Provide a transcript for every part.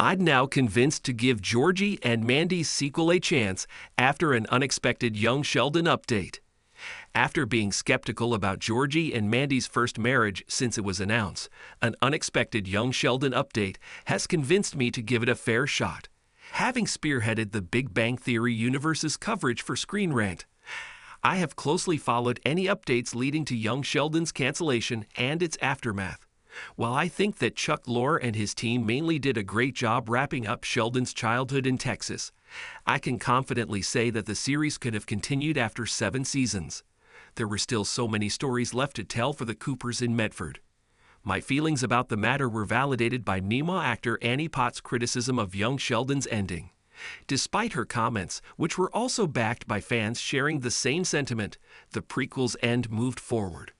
I'm now convinced to give Georgie and Mandy's sequel a chance after an unexpected Young Sheldon update. After being skeptical about Georgie and Mandy's first marriage since it was announced, an unexpected Young Sheldon update has convinced me to give it a fair shot. Having spearheaded the Big Bang Theory universe's coverage for Screen Rant, I have closely followed any updates leading to Young Sheldon's cancellation and its aftermath. While I think that Chuck Lorre and his team mainly did a great job wrapping up Sheldon's childhood in Texas, I can confidently say that the series could have continued after 7 seasons. There were still so many stories left to tell for the Coopers in Medford. My feelings about the matter were validated by Meemaw actor Annie Potts' criticism of Young Sheldon's ending. Despite her comments, which were also backed by fans sharing the same sentiment, the prequel's end moved forward.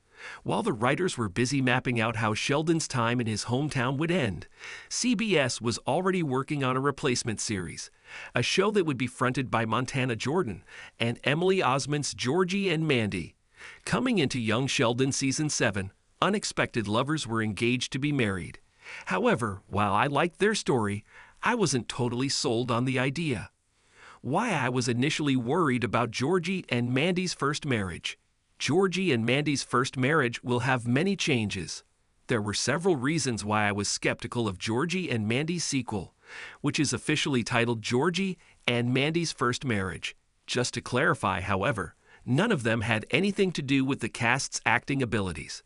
While the writers were busy mapping out how Sheldon's time in his hometown would end, CBS was already working on a replacement series, a show that would be fronted by Montana Jordan and Emily Osment's Georgie and Mandy. Coming into Young Sheldon Season 7, unexpected lovers were engaged to be married. However, while I liked their story, I wasn't totally sold on the idea. Why I was initially worried about Georgie and Mandy's first marriage. Georgie and Mandy's first marriage will have many changes. There were several reasons why I was skeptical of Georgie and Mandy's sequel, which is officially titled Georgie and Mandy's First Marriage. Just to clarify, however, none of them had anything to do with the cast's acting abilities.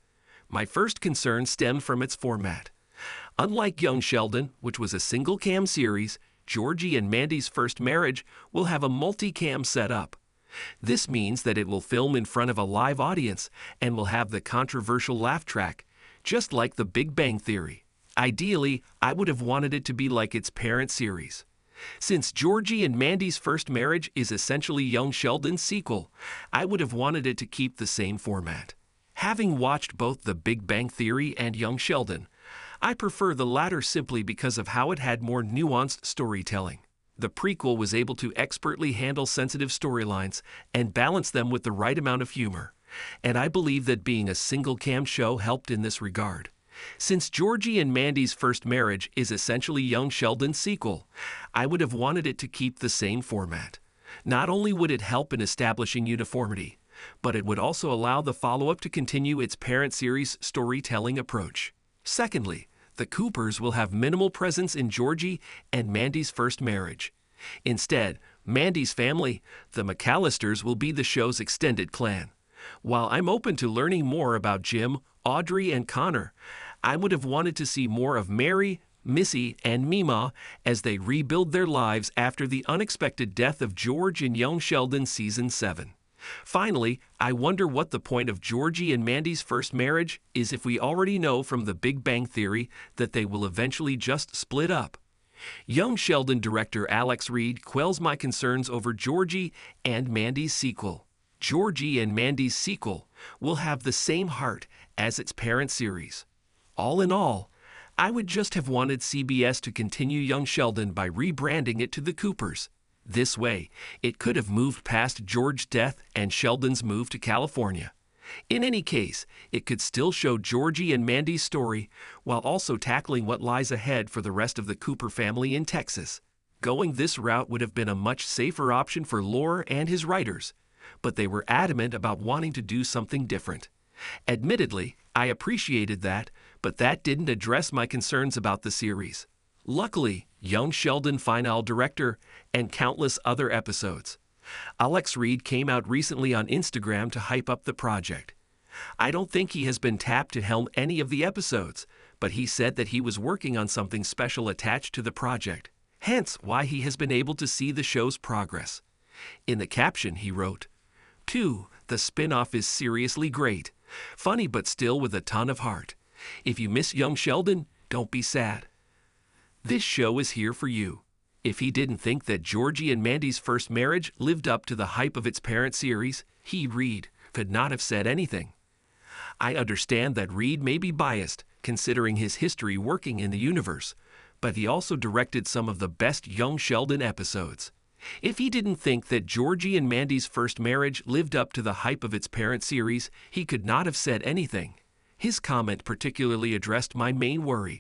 My first concern stemmed from its format. Unlike Young Sheldon, which was a single-cam series, Georgie and Mandy's First Marriage will have a multi-cam setup. This means that it will film in front of a live audience and will have the controversial laugh track, just like The Big Bang Theory. Ideally, I would have wanted it to be like its parent series. Since Georgie and Mandy's First Marriage is essentially Young Sheldon's sequel, I would have wanted it to keep the same format. Having watched both The Big Bang Theory and Young Sheldon, I prefer the latter simply because of how it had more nuanced storytelling. The prequel was able to expertly handle sensitive storylines and balance them with the right amount of humor, and I believe that being a single-cam show helped in this regard. Since Georgie and Mandy's First Marriage is essentially Young Sheldon's sequel, I would have wanted it to keep the same format. Not only would it help in establishing uniformity, but it would also allow the follow-up to continue its parent series storytelling approach. Secondly, the Coopers will have minimal presence in Georgie and Mandy's First Marriage. Instead, Mandy's family, the McAllisters, will be the show's extended clan. While I'm open to learning more about Jim, Audrey, and Connor, I would have wanted to see more of Mary, Missy, and Meemaw as they rebuild their lives after the unexpected death of George in Young Sheldon Season 7. Finally, I wonder what the point of Georgie and Mandy's First Marriage is if we already know from The Big Bang Theory that they will eventually just split up. Young Sheldon director Alex Reed quells my concerns over Georgie and Mandy's sequel. Georgie and Mandy's sequel will have the same heart as its parent series. All in all, I would just have wanted CBS to continue Young Sheldon by rebranding it to The Coopers. This way, it could have moved past George's death and Sheldon's move to California. In any case, it could still show Georgie and Mandy's story while also tackling what lies ahead for the rest of the Cooper family in Texas. Going this route would have been a much safer option for Lorre and his writers, but they were adamant about wanting to do something different. Admittedly, I appreciated that, but that didn't address my concerns about the series. Luckily, Young Sheldon final director and countless other episodes. Alex Reed came out recently on Instagram to hype up the project. I don't think he has been tapped to helm any of the episodes, but he said that he was working on something special attached to the project, hence why he has been able to see the show's progress. In the caption, he wrote, "2. The spin-off is seriously great. Funny but still with a ton of heart. If you miss Young Sheldon, don't be sad. This show is here for you." If he didn't think that Georgie and Mandy's First Marriage lived up to the hype of its parent series, he, Reed, could not have said anything. I understand that Reed may be biased, considering his history working in the universe, but he also directed some of the best Young Sheldon episodes. If he didn't think that Georgie and Mandy's First Marriage lived up to the hype of its parent series, he could not have said anything. His comment particularly addressed my main worry,